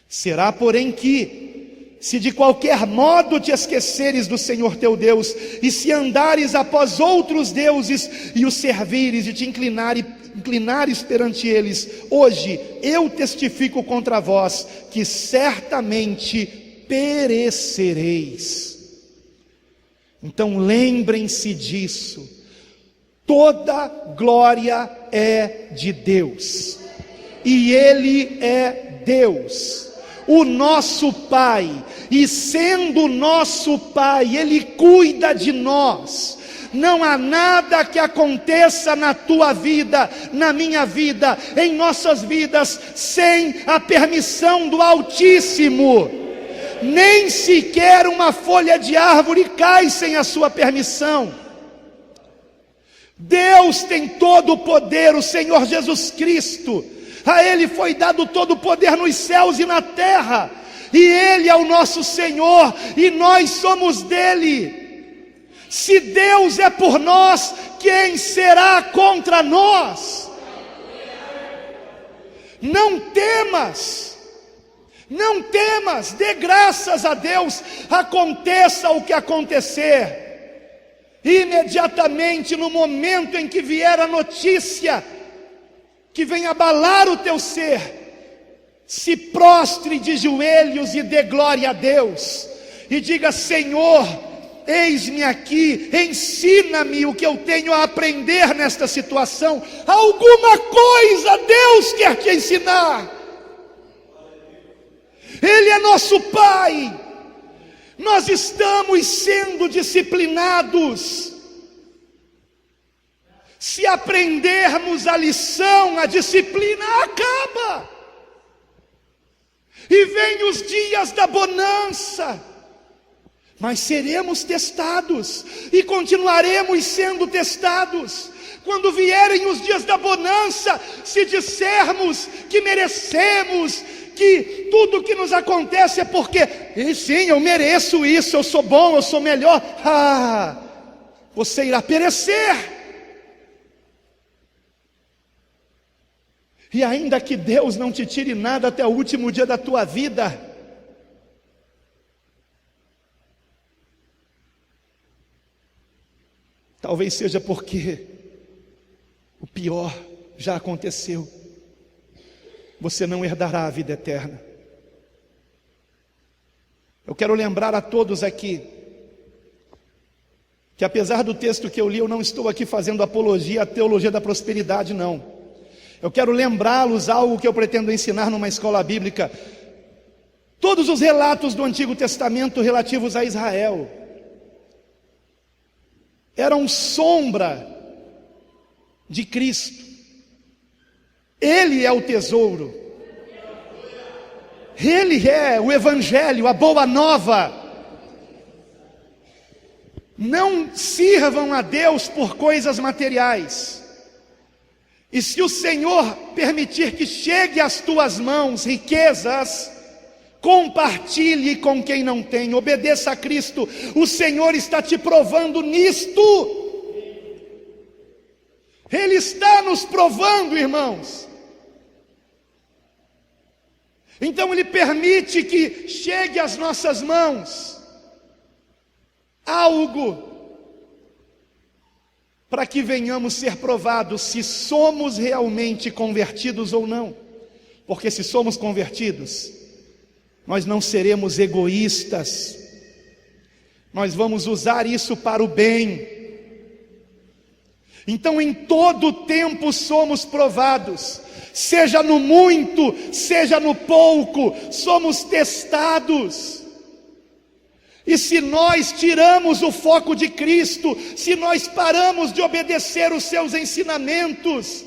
Será, porém, que se de qualquer modo te esqueceres do Senhor teu Deus, e se andares após outros deuses, e os servires, e te inclinares perante eles, hoje eu testifico contra vós, que certamente perecereis. Então lembrem-se disso, toda glória é de Deus, e Ele é Deus, o nosso Pai, e sendo nosso Pai, Ele cuida de nós. Não há nada que aconteça na tua vida, na minha vida, em nossas vidas, sem a permissão do Altíssimo. Nem sequer uma folha de árvore cai sem a sua permissão. Deus tem todo o poder, o Senhor Jesus Cristo, a Ele foi dado todo o poder nos céus e na terra, e Ele é o nosso Senhor, e nós somos dEle. Se Deus é por nós, quem será contra nós? Não temas, não temas, dê graças a Deus, aconteça o que acontecer, imediatamente no momento em que vier a notícia que vem abalar o teu ser, se prostre de joelhos e dê glória a Deus, e diga: Senhor, eis-me aqui, ensina-me o que eu tenho a aprender nesta situação. Alguma coisa Deus quer te ensinar. Ele é nosso Pai. Nós estamos sendo disciplinados. Se aprendermos a lição, a disciplina acaba, e vem os dias da bonança, mas seremos testados, e continuaremos sendo testados. Quando vierem os dias da bonança, se dissermos que merecemos, que tudo que nos acontece é porque, sim, eu mereço isso, eu sou bom, eu sou melhor, você irá perecer. E ainda que Deus não te tire nada até o último dia da tua vida, talvez seja porque o pior já aconteceu. Você não herdará a vida eterna. Eu quero lembrar a todos aqui que, apesar do texto que eu li, eu não estou aqui fazendo apologia à teologia da prosperidade, não. Eu quero lembrá-los algo que eu pretendo ensinar numa escola bíblica. Todos os relatos do Antigo Testamento relativos a Israel eram sombra de Cristo. Ele é o tesouro, Ele é o Evangelho, a boa nova. Não sirvam a Deus por coisas materiais. E se o Senhor permitir que chegue às tuas mãos riquezas, compartilhe com quem não tem, obedeça a Cristo. O Senhor está te provando nisto. Ele está nos provando, irmãos. Então Ele permite que chegue às nossas mãos algo para que venhamos ser provados se somos realmente convertidos ou não. Porque se somos convertidos, nós não seremos egoístas, nós vamos usar isso para o bem. Então em todo tempo somos provados, seja no muito, seja no pouco, somos testados. E se nós tiramos o foco de Cristo, se nós paramos de obedecer os seus ensinamentos,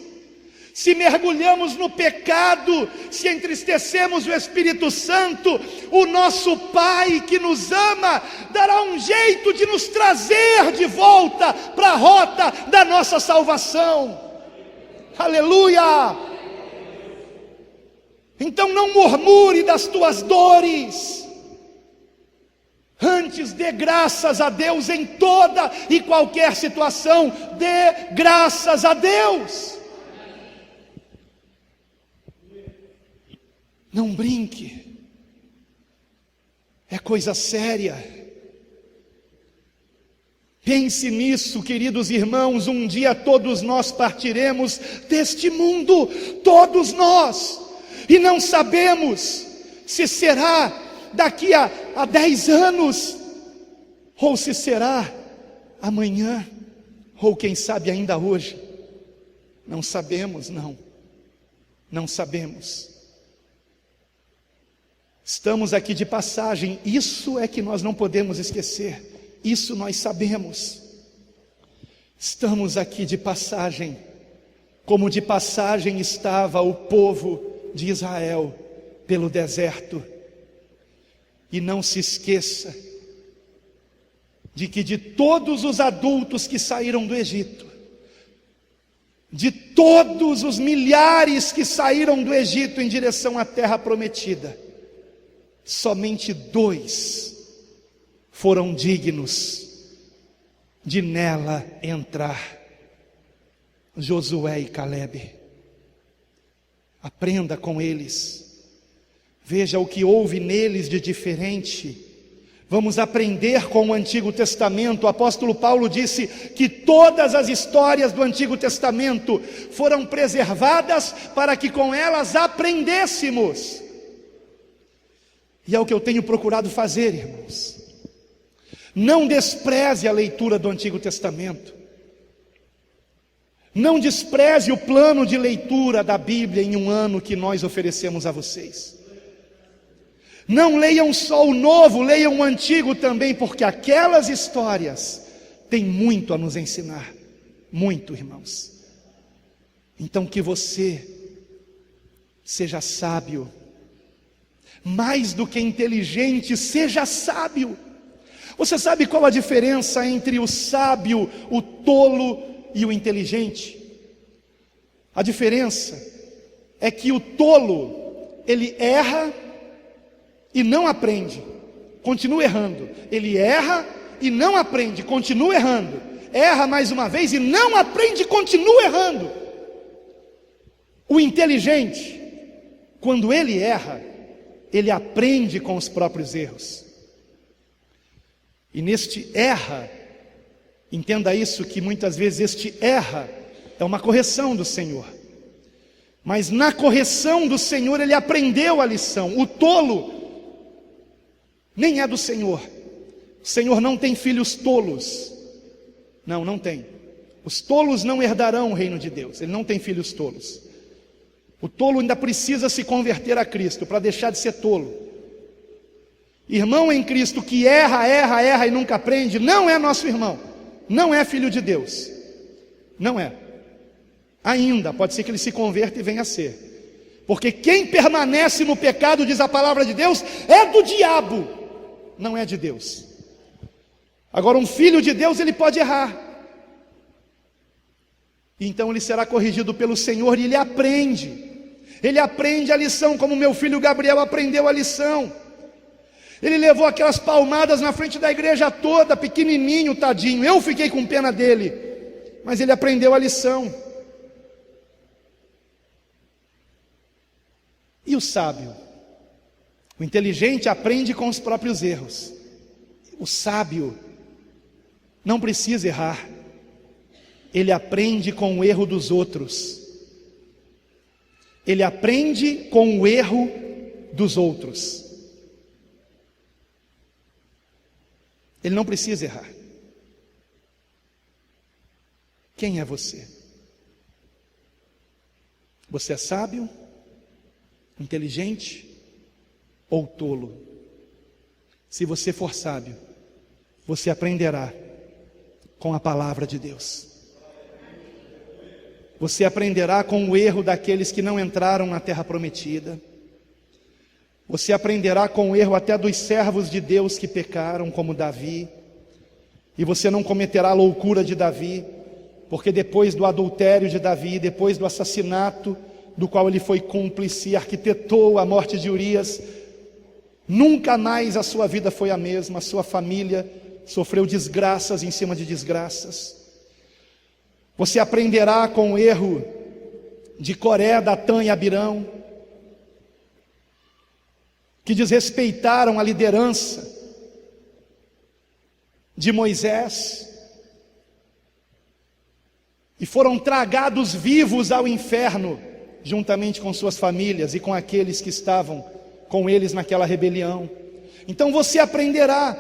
Se mergulhamos no pecado, se entristecemos o Espírito Santo, o nosso Pai que nos ama dará um jeito de nos trazer de volta para a rota da nossa salvação. Aleluia! Então não murmure das tuas dores, antes dê graças a Deus em toda e qualquer situação. Dê graças a Deus. Não brinque, é coisa séria. Pense nisso, queridos irmãos, um dia todos nós partiremos deste mundo, todos nós, e não sabemos se será daqui a 10 anos, ou se será amanhã, ou quem sabe ainda hoje. Não sabemos, não sabemos. Estamos aqui de passagem, isso é que nós não podemos esquecer, isso nós sabemos. Estamos aqui de passagem, como de passagem estava o povo de Israel pelo deserto. E não se esqueça de que de todos os adultos que saíram do Egito, de todos os milhares que saíram do Egito em direção à terra prometida, somente 2 foram dignos de nela entrar: Josué e Calebe. Aprenda com eles, veja o que houve neles de diferente. Vamos aprender com o Antigo Testamento. O apóstolo Paulo disse que todas as histórias do Antigo Testamento foram preservadas para que com elas aprendêssemos. E é o que eu tenho procurado fazer, irmãos. Não despreze a leitura do Antigo Testamento. Não despreze o plano de leitura da Bíblia em um ano que nós oferecemos a vocês. Não leiam só o Novo, leiam o Antigo também, porque aquelas histórias têm muito a nos ensinar. Muito, irmãos. Então que você seja sábio. Mais do que inteligente, seja sábio. Você sabe qual a diferença entre o sábio, o tolo e o inteligente? A diferença é que o tolo, ele erra e não aprende, continua errando. Ele erra e não aprende, continua errando. Erra mais uma vez e não aprende, continua errando. O inteligente, quando ele erra, ele aprende com os próprios erros. E neste erra, entenda isso, que muitas vezes este erra é uma correção do Senhor. Mas na correção do Senhor ele aprendeu a lição. O tolo nem é do Senhor. O Senhor não tem filhos tolos. Não tem. Os tolos não herdarão o reino de Deus. Ele não tem filhos tolos. O tolo ainda precisa se converter a Cristo para deixar de ser tolo. Irmão em Cristo que erra e nunca aprende, não é nosso irmão, não é filho de Deus, não é. Ainda, pode ser que ele se converta e venha a ser, porque quem permanece no pecado, diz a palavra de Deus, é do diabo, não é de Deus. Agora um filho de Deus, ele pode errar, então ele será corrigido pelo Senhor e ele aprende a lição, como meu filho Gabriel aprendeu a lição. Ele levou aquelas palmadas na frente da igreja toda, pequenininho, tadinho. Eu fiquei com pena dele, mas ele aprendeu a lição. E o sábio? O inteligente aprende com os próprios erros. O sábio não precisa errar. Ele aprende com o erro dos outros. Ele aprende com o erro dos outros. Ele não precisa errar. Quem é você? Você é sábio, inteligente ou tolo? Se você for sábio, você aprenderá com a palavra de Deus. Você aprenderá com o erro daqueles que não entraram na terra prometida. Você aprenderá com o erro até dos servos de Deus que pecaram, como Davi. E você não cometerá a loucura de Davi, porque depois do adultério de Davi, depois do assassinato do qual ele foi cúmplice e arquitetou a morte de Urias, nunca mais a sua vida foi a mesma. A sua família sofreu desgraças em cima de desgraças. Você aprenderá com o erro de Coré, Datã e Abirão, que desrespeitaram a liderança de Moisés e foram tragados vivos ao inferno, juntamente com suas famílias e com aqueles que estavam com eles naquela rebelião. Então você aprenderá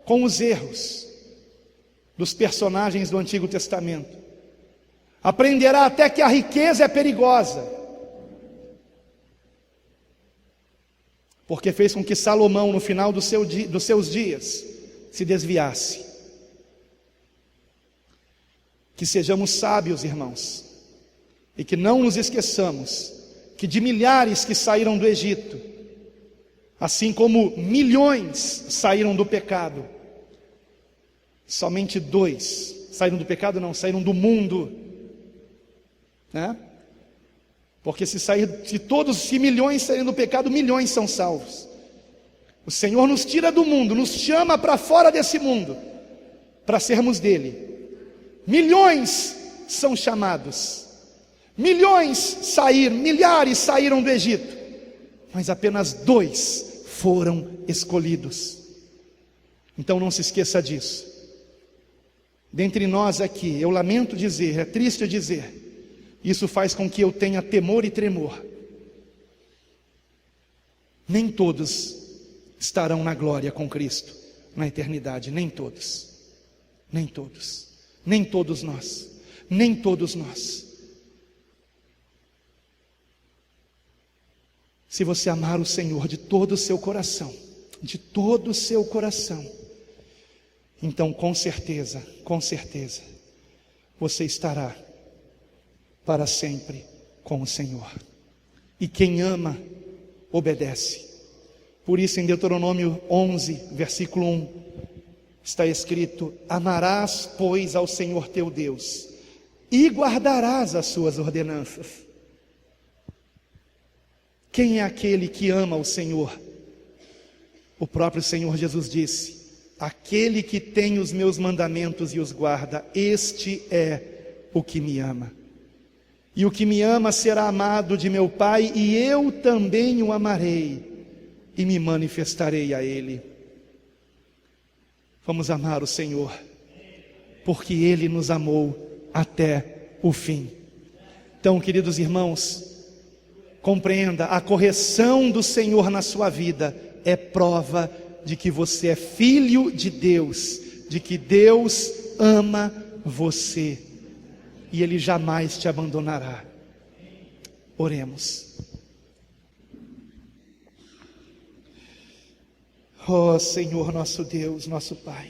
com os erros dos personagens do Antigo Testamento. Aprenderá até que a riqueza é perigosa, porque fez com que Salomão, no final dos seus dias, se desviasse. Que sejamos sábios, irmãos, e que não nos esqueçamos que de milhares que saíram do Egito, assim como milhões saíram do pecado, somente 2 saíram do pecado, não, saíram do mundo, né? Porque se milhões saírem do pecado, milhões são salvos. O Senhor nos tira do mundo, nos chama para fora desse mundo, para sermos dele. Milhões são chamados, milhares saíram do Egito, mas apenas 2 foram escolhidos. Então não se esqueça disso. Dentre nós aqui, eu lamento dizer, é triste dizer, isso faz com que eu tenha temor e tremor. Nem todos estarão na glória com Cristo na eternidade, nem todos, nem todos, nem todos nós, nem todos nós. Se você amar o Senhor de todo o seu coração, então com certeza, você estará para sempre com o Senhor. E quem ama, obedece. Por isso em Deuteronômio 11, versículo 1, está escrito: amarás, pois, ao Senhor teu Deus, e guardarás as suas ordenanças. Quem é aquele que ama o Senhor? O próprio Senhor Jesus disse: aquele que tem os meus mandamentos e os guarda, este é o que me ama. E o que me ama será amado de meu Pai, e eu também o amarei, e me manifestarei a ele. Vamos amar o Senhor, porque Ele nos amou até o fim. Então, queridos irmãos, compreenda, a correção do Senhor na sua vida é prova de que você é filho de Deus, de que Deus ama você, e Ele jamais te abandonará. Oremos. Ó Senhor, nosso Deus, nosso Pai,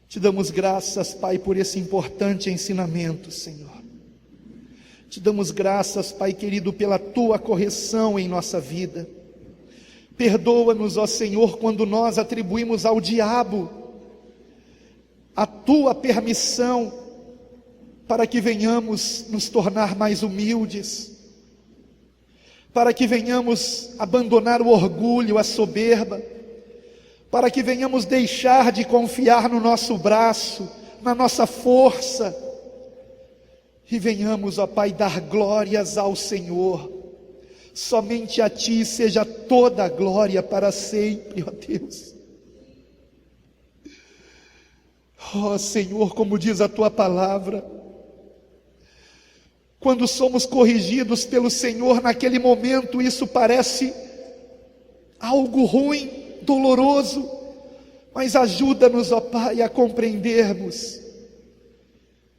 te damos graças, Pai, por esse importante ensinamento, Senhor. Te damos graças, Pai querido, pela Tua correção em nossa vida. Perdoa-nos, ó Senhor, quando nós atribuímos ao diabo a Tua permissão para que venhamos nos tornar mais humildes, para que venhamos abandonar o orgulho, a soberba, para que venhamos deixar de confiar no nosso braço, na nossa força, e venhamos, ó Pai, dar glórias ao Senhor. Somente a Ti seja toda a glória para sempre, ó Deus. Ó Senhor, como diz a Tua palavra, quando somos corrigidos pelo Senhor, naquele momento isso parece algo ruim, doloroso, mas ajuda-nos, ó Pai, a compreendermos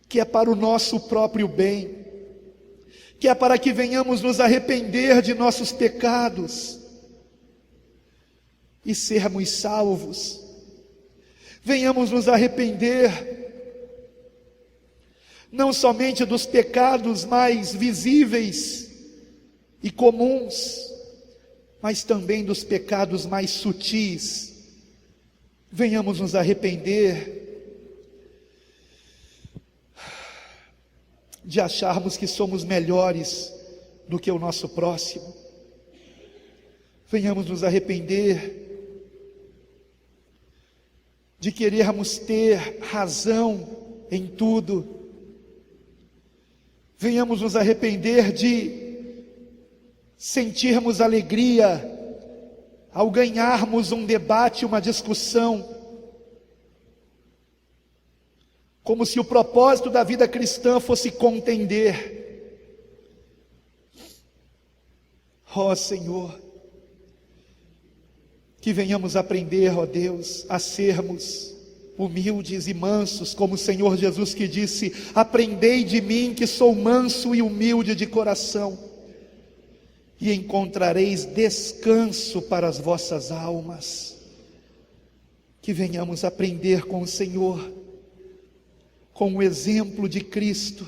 que é para o nosso próprio bem, que é para que venhamos nos arrepender de nossos pecados e sermos salvos. Venhamos nos arrepender não somente dos pecados mais visíveis e comuns, mas também dos pecados mais sutis. Venhamos nos arrepender de acharmos que somos melhores do que o nosso próximo. Venhamos nos arrepender de querermos ter razão em tudo. Venhamos nos arrepender de sentirmos alegria ao ganharmos um debate, uma discussão, como se o propósito da vida cristã fosse contender. Ó Senhor, que venhamos aprender, ó Deus, a sermos humildes e mansos, como o Senhor Jesus que disse: aprendei de mim que sou manso e humilde de coração, e encontrareis descanso para as vossas almas. Que venhamos aprender com o Senhor, com o exemplo de Cristo,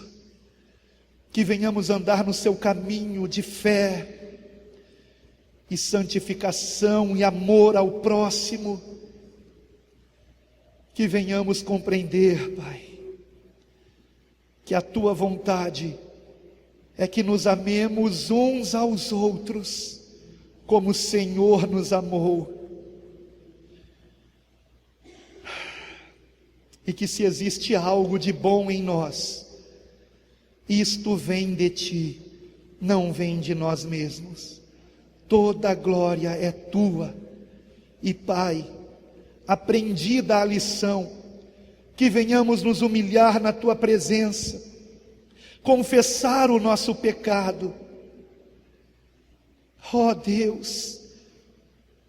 que venhamos andar no seu caminho de fé e santificação e amor ao próximo. Que venhamos compreender, Pai, que a Tua vontade é que nos amemos uns aos outros, como o Senhor nos amou. E que se existe algo de bom em nós, isto vem de Ti, não vem de nós mesmos. Toda a glória é Tua. E Pai, aprendida a lição, que venhamos nos humilhar na Tua presença, confessar o nosso pecado. Ó Deus,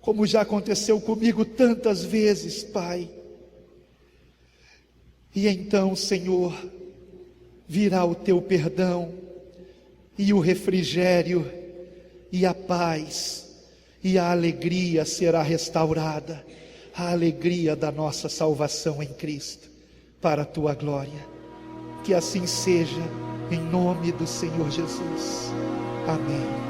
como já aconteceu comigo tantas vezes, Pai. E então, Senhor, virá o Teu perdão, e o refrigério, e a paz, e a alegria será restaurada, a alegria da nossa salvação em Cristo, para a Tua glória. Que assim seja, em nome do Senhor Jesus. Amém.